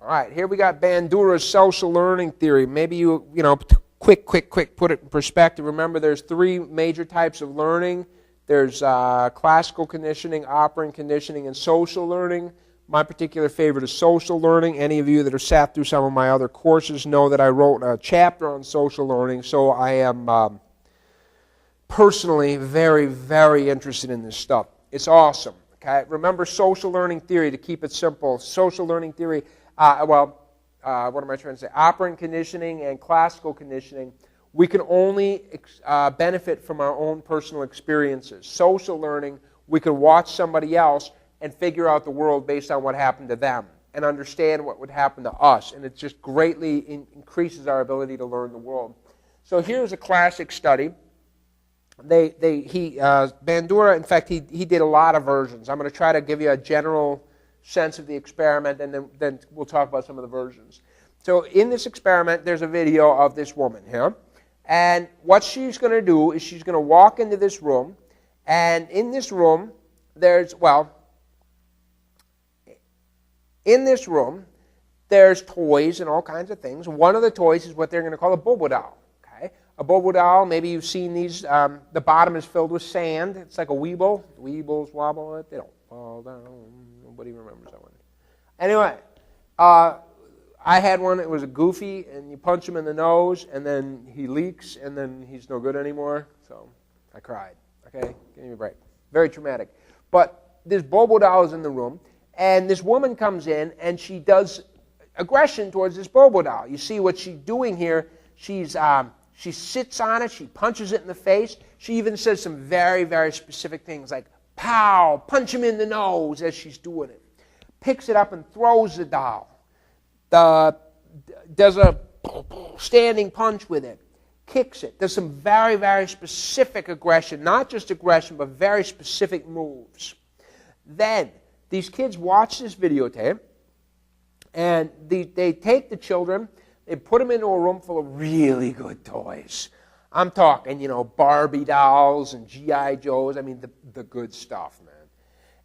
All right, here we got Bandura's social learning theory. Maybe you know, quick, put it in perspective. Remember, there's three major types of learning. There's classical conditioning, operant conditioning, and social learning. My particular favorite is social learning. Any of you that have sat through some of my other courses know that I wrote a chapter on social learning, so I am personally very, very interested in this stuff. It's awesome. Okay? Remember social learning theory, to keep it simple. Social learning theory, what am I trying to say? Operant conditioning and classical conditioning, we can only benefit from our own personal experiences. Social learning, we can watch somebody else and figure out the world based on what happened to them and understand what would happen to us. And it just greatly increases our ability to learn the world. So here's a classic study. Bandura, in fact, he did a lot of versions. I'm going to try to give you a general sense of the experiment, and then we'll talk about some of the versions. So in this experiment, there's a video of this woman here. And what she's going to do is she's going to walk into this room, and in this room, there's toys and all kinds of things. One of the toys is what they're going to call a Bobo doll. Okay? A Bobo doll, maybe you've seen these. The bottom is filled with sand. It's like a Weeble. Weebles wobble. They don't fall down. Nobody remembers that one. Anyway, I had one. It was a Goofy, and you punch him in the nose, and then he leaks, and then he's no good anymore. So I cried. Okay? Give me a break. Very traumatic. But this Bobo doll is in the room, and this woman comes in, and she does aggression towards this Bobo doll. You see what she's doing here. She sits on it. She punches it in the face. She even says some very, very specific things like, pow, punch him in the nose as she's doing it. Picks it up and throws the doll. Does a standing punch with it. Kicks it. Does some very, very specific aggression. Not just aggression, but very specific moves. Then these kids watch this videotape, and they take the children, they put them into a room full of really good toys. I'm talking, Barbie dolls and G.I. Joes. I mean, the good stuff, man.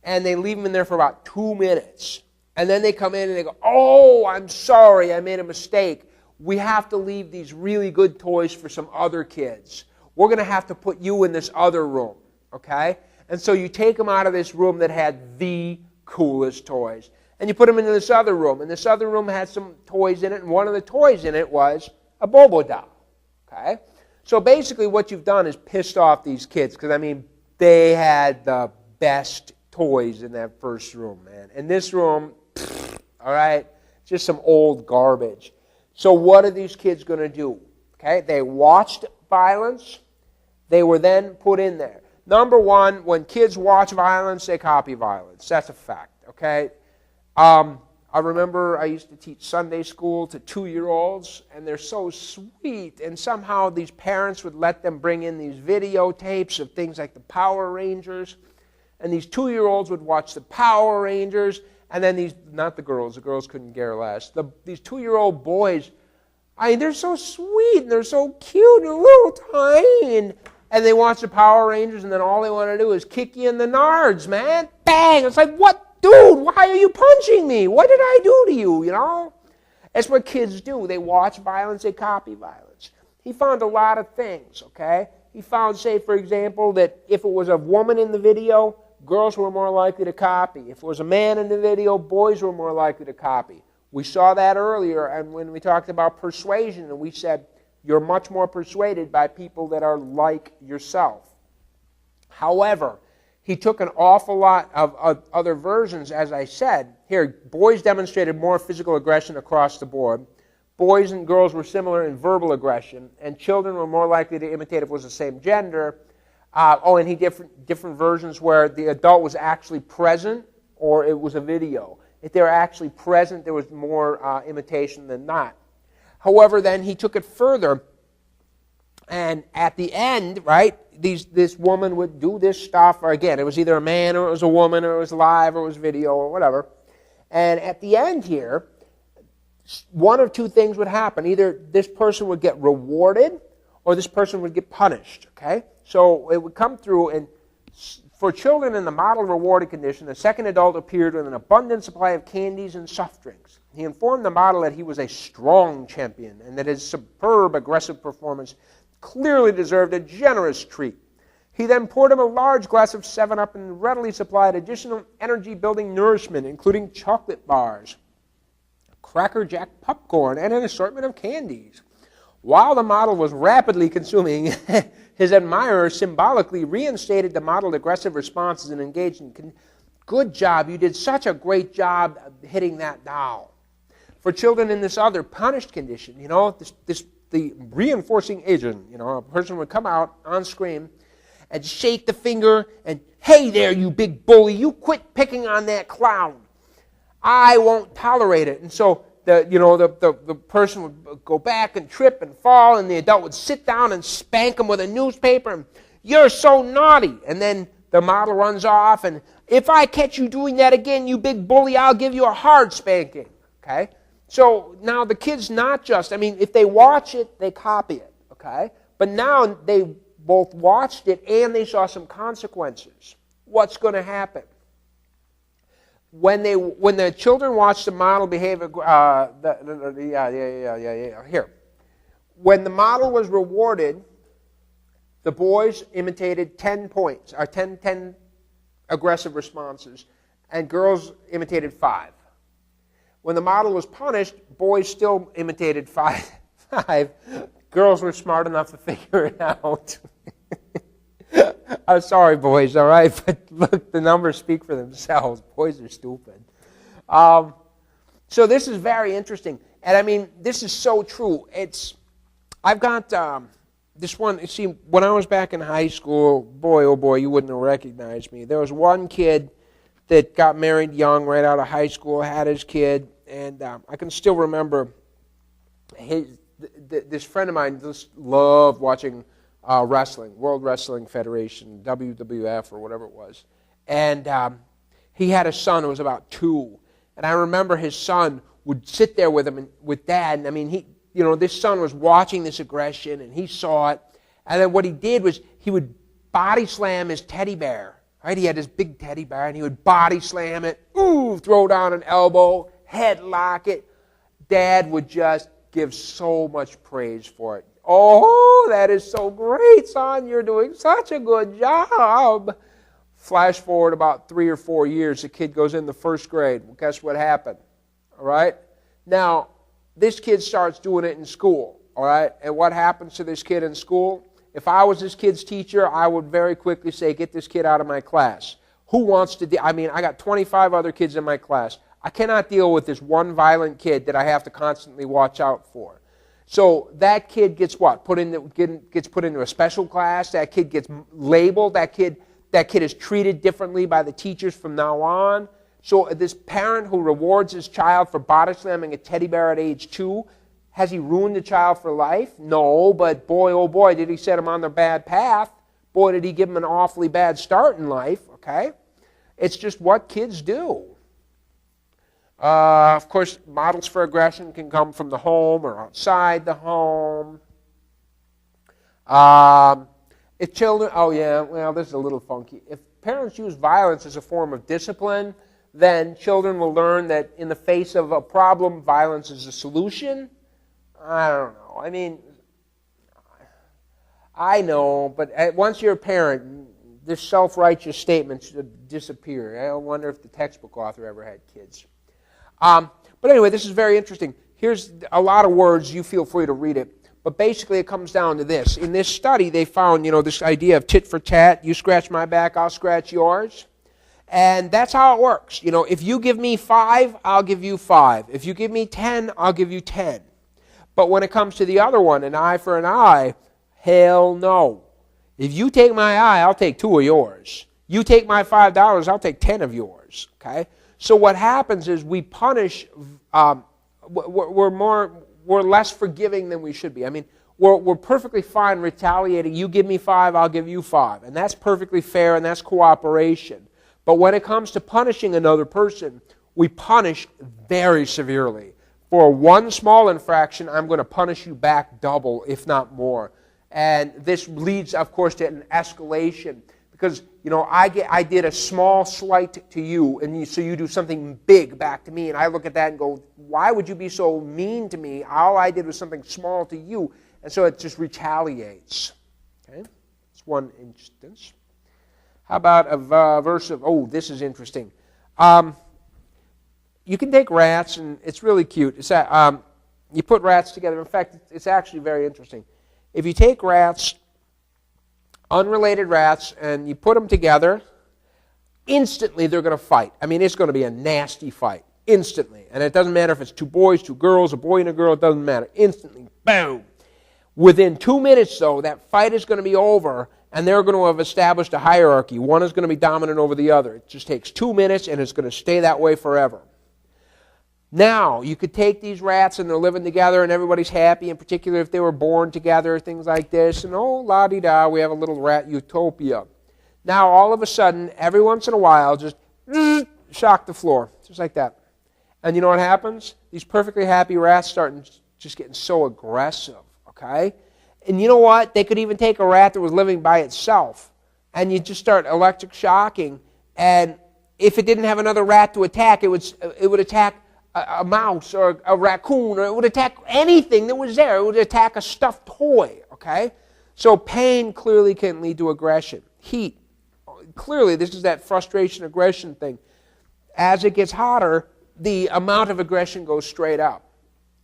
And they leave them in there for about 2 minutes. And then they come in and they go, oh, I'm sorry, I made a mistake. We have to leave these really good toys for some other kids. We're going to have to put you in this other room, okay? And so you take them out of this room that had the coolest toys, and you put them into this other room, and this other room had some toys in it, and one of the toys in it was a Bobo doll, okay? So basically what you've done is pissed off these kids, because, I mean, they had the best toys in that first room, man. In this room, all right, just some old garbage. So what are these kids going to do? Okay, they watched violence. They were then put in there. Number one, when kids watch violence, they copy violence. That's a fact, okay? I remember I used to teach Sunday school to 2-year-olds, and they're so sweet, and somehow these parents would let them bring in these videotapes of things like the Power Rangers, and these 2-year-olds would watch the Power Rangers, and then not the girls couldn't care less, these 2-year-old boys, they're so sweet, and they're so cute, and they're little tiny, and they watch the Power Rangers, and then all they want to do is kick you in the nards, man. Bang! It's like, what? Dude, why are you punching me? What did I do to you, That's what kids do. They watch violence, they copy violence. He found a lot of things, okay? He found, say, for example, that if it was a woman in the video, girls were more likely to copy. If it was a man in the video, boys were more likely to copy. We saw that earlier, and when we talked about persuasion, and we said you're much more persuaded by people that are like yourself. However, he took an awful lot of other versions, as I said. Here, boys demonstrated more physical aggression across the board. Boys and girls were similar in verbal aggression, and children were more likely to imitate if it was the same gender. And he different versions where the adult was actually present or it was a video. If they were actually present, there was more imitation than not. However, then he took it further, and at the end, right, this woman would do this stuff, or again, it was either a man or it was a woman or it was live or it was video or whatever. And at the end here, one of two things would happen. Either this person would get rewarded or this person would get punished, okay? So it would come through, and For children in the model rewarded condition, the second adult appeared with an abundant supply of candies and soft drinks. He informed the model that he was a strong champion and that his superb aggressive performance clearly deserved a generous treat. He then poured him a large glass of 7-Up and readily supplied additional energy-building nourishment, including chocolate bars, Cracker Jack popcorn, and an assortment of candies. While the model was rapidly consuming, his admirer symbolically reinstated the modeled aggressive responses and engaged in, good job, you did such a great job hitting that doll. For children in this other punished condition, the reinforcing agent, a person would come out on screen and shake the finger and, hey there, you big bully, you quit picking on that clown. I won't tolerate it. And so the person would go back and trip and fall, and the adult would sit down and spank him with a newspaper, and you're so naughty. And then the model runs off, and if I catch you doing that again, you big bully, I'll give you a hard spanking. Okay? So now the kids not just, if they watch it, they copy it. Okay? But now they both watched it and they saw some consequences. What's going to happen? When the children watch the model behavior, here. When the model was rewarded, the boys imitated 10 points, or 10 aggressive responses, and girls imitated 5. When the model was punished, boys still imitated 5. Girls were smart enough to figure it out. I'm sorry, boys, all right? But look, the numbers speak for themselves. Boys are stupid. So this is very interesting. And this is so true. I've got this one, you see, when I was back in high school, boy, oh boy, you wouldn't have recognized me. There was one kid that got married young, right out of high school, had his kid, and I can still remember this friend of mine just loved watching wrestling, World Wrestling Federation, WWF or whatever it was. And he had a son who was about 2. And I remember his son would sit there with him and with Dad. And this son was watching this aggression and he saw it. And then what he did was he would body slam his teddy bear. Right? He had this big teddy bear and he would body slam it, throw down an elbow, headlock it. Dad would just give so much praise for it. Oh, that is so great, son. You're doing such a good job. Flash forward about 3 or 4 years, the kid goes in the first grade. Well, guess what happened? All right? Now, this kid starts doing it in school. All right? And what happens to this kid in school? If I was this kid's teacher, I would very quickly say, get this kid out of my class. Who wants to I got 25 other kids in my class. I cannot deal with this one violent kid that I have to constantly watch out for. So that kid gets what? Gets put into a special class. That kid gets labeled. That kid is treated differently by the teachers from now on. So this parent who rewards his child for body slamming a teddy bear at age 2, has he ruined the child for life? No, but boy, oh boy, did he set him on the bad path. Boy, did he give him an awfully bad start in life, okay? It's just what kids do. Of course, models for aggression can come from the home or outside the home. If children, this is a little funky. If parents use violence as a form of discipline, then children will learn that in the face of a problem, violence is a solution. I don't know. I know, but once you're a parent, this self-righteous statement should disappear. I wonder if the textbook author ever had kids. But anyway, this is very interesting. Here's a lot of words. You feel free to read it. But basically it comes down to this. In this study, they found, this idea of tit for tat. You scratch my back, I'll scratch yours. And that's how it works. If you give me 5, I'll give you 5. If you give me 10, I'll give you 10. But when it comes to the other one, an eye for an eye, hell no. If you take my eye, I'll take 2 of yours. You take my $5, I'll take 10 of yours. Okay? So what happens is we punish, we're less forgiving than we should be. We're perfectly fine retaliating. You give me 5, I'll give you 5. And that's perfectly fair and that's cooperation. But when it comes to punishing another person, we punish very severely. For one small infraction, I'm going to punish you back double, if not more. And this leads, of course, to an escalation. Because, I did a small slight to you, and so you do something big back to me, and I look at that and go, why would you be so mean to me? All I did was something small to you, and so it just retaliates. Okay? That's one instance. How about a verse of, this is interesting. You can take rats, and it's really cute. It's that, you put rats together. In fact, it's actually very interesting. If you take rats, unrelated rats, and you put them together, instantly they're going to fight. I mean, it's going to be a nasty fight, instantly. And it doesn't matter if it's two boys, two girls, a boy and a girl, it doesn't matter. Instantly, boom. Within 2 minutes, though, that fight is going to be over, and they're going to have established a hierarchy. One is going to be dominant over the other. It just takes 2 minutes, and it's going to stay that way forever. Now, you could take these rats and they're living together and everybody's happy, in particular if they were born together, things like this, and la-di-da, we have a little rat utopia. Now, all of a sudden, every once in a while, just shock the floor, just like that. And you know what happens? These perfectly happy rats start just getting so aggressive, okay? And you know what? They could even take a rat that was living by itself, and you just start electric shocking, and if it didn't have another rat to attack, it would attack a mouse or a raccoon, or it would attack anything that was there. It would attack a stuffed toy, okay? So pain clearly can lead to aggression. Heat, clearly this is that frustration aggression thing. As it gets hotter, the amount of aggression goes straight up.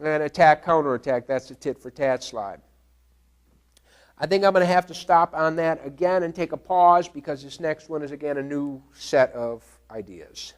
And attack, counterattack, that's the tit for tat slide. I think I'm going to have to stop on that again and take a pause, because this next one is again a new set of ideas.